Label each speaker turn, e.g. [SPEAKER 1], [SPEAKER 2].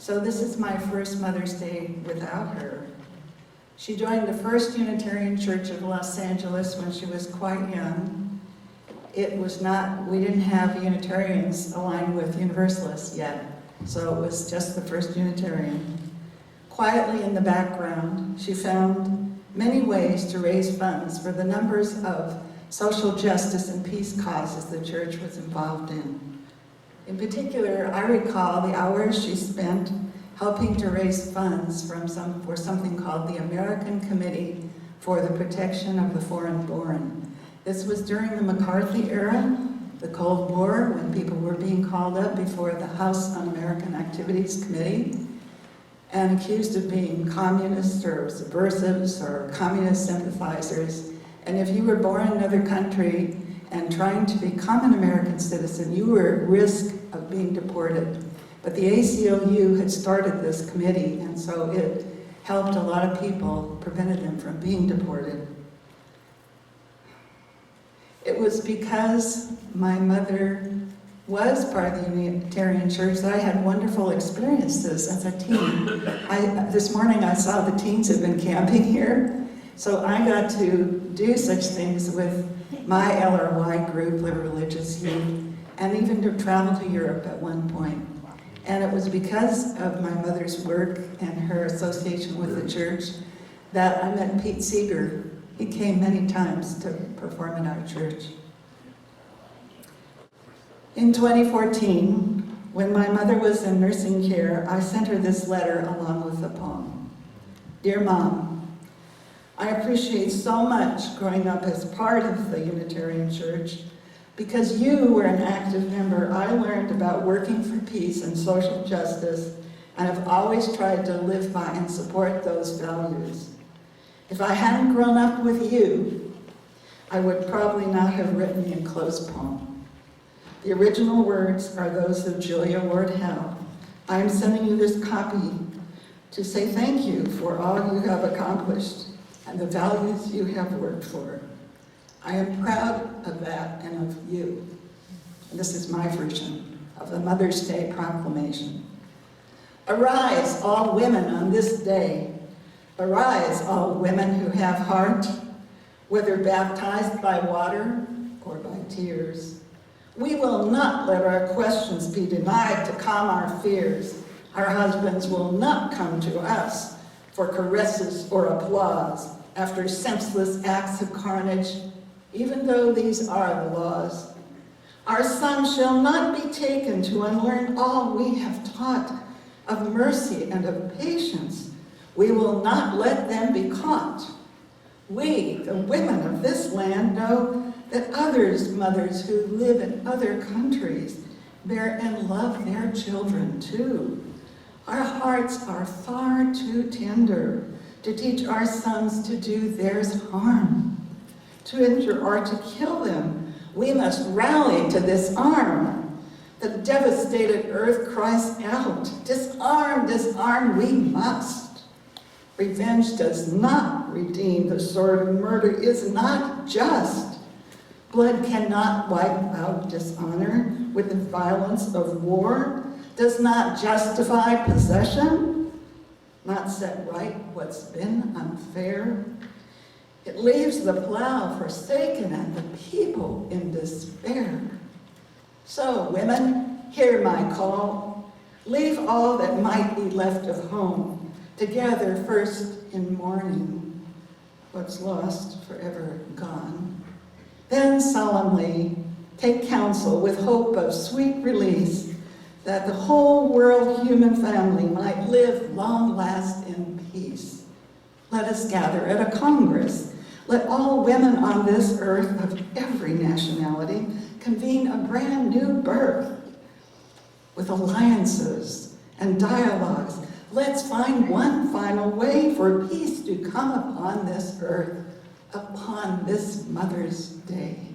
[SPEAKER 1] So this is my first Mother's Day without her. She joined the First Unitarian Church of Los Angeles when she was quite young. We didn't have Unitarians aligned with Universalists yet, so it was just the First Unitarian. Quietly in the background, she found many ways to raise funds for the numbers of social justice and peace causes the church was involved in. In particular, I recall the hours she spent helping to raise funds for something called the American Committee for the Protection of the Foreign-Born. This was during the McCarthy era, the Cold War, when people were being called up before the House Un-American Activities Committee and accused of being communists or subversives or communist sympathizers. And if you were born in another country and trying to become an American citizen, you were at risk of being deported. But the ACLU had started this committee, and so it helped a lot of people, prevented them from being deported. It was because my mother was part of the Unitarian Church that I had wonderful experiences as a teen. This morning I saw the teens have been camping here, so I got to do such things with my LRY group, Liberal Religious Youth, and even to travel to Europe at one point. And it was because of my mother's work and her association with the church that I met Pete Seeger. He came many times to perform in our church. In 2014, when my mother was in nursing care, I sent her this letter along with a poem. Dear Mom, I appreciate so much growing up as part of the Unitarian Church. Because you were an active member, I learned about working for peace and social justice, and have always tried to live by and support those values. If I hadn't grown up with you, I would probably not have written the enclosed poem. The original words are those of Julia Ward Howe. I am sending you this copy to say thank you for all you have accomplished and the values you have worked for. I am proud of that and of you. And this is my version of the Mother's Day Proclamation. Arise, all women on this day. Arise, all women who have heart, whether baptized by water or by tears. We will not let our questions be denied to calm our fears. Our husbands will not come to us for caresses or applause after senseless acts of carnage, even though these are the laws. Our sons shall not be taken to unlearn all we have taught of mercy and of patience. We will not let them be caught. We, the women of this land, know that mothers who live in other countries, bear and love their children too. Our hearts are far too tender to teach our sons to do theirs harm. To injure or to kill them, we must rally to disarm. The devastated earth cries out, disarm, disarm, we must. Revenge does not redeem. The sword of murder is not just. Blood cannot wipe out dishonor with the violence of war, does not justify possession, not set right what's been unfair. It leaves the plow forsaken and the people in despair. So, women, hear my call. Leave all that might be left of home, together first in mourning, what's lost forever gone. Then solemnly take counsel with hope of sweet release, that the whole world human family might live long last in peace. Let us gather at a Congress. Let all women on this earth of every nationality convene a brand new birth with alliances and dialogues. Let's find one final way for peace to come upon this earth, upon this Mother's Day.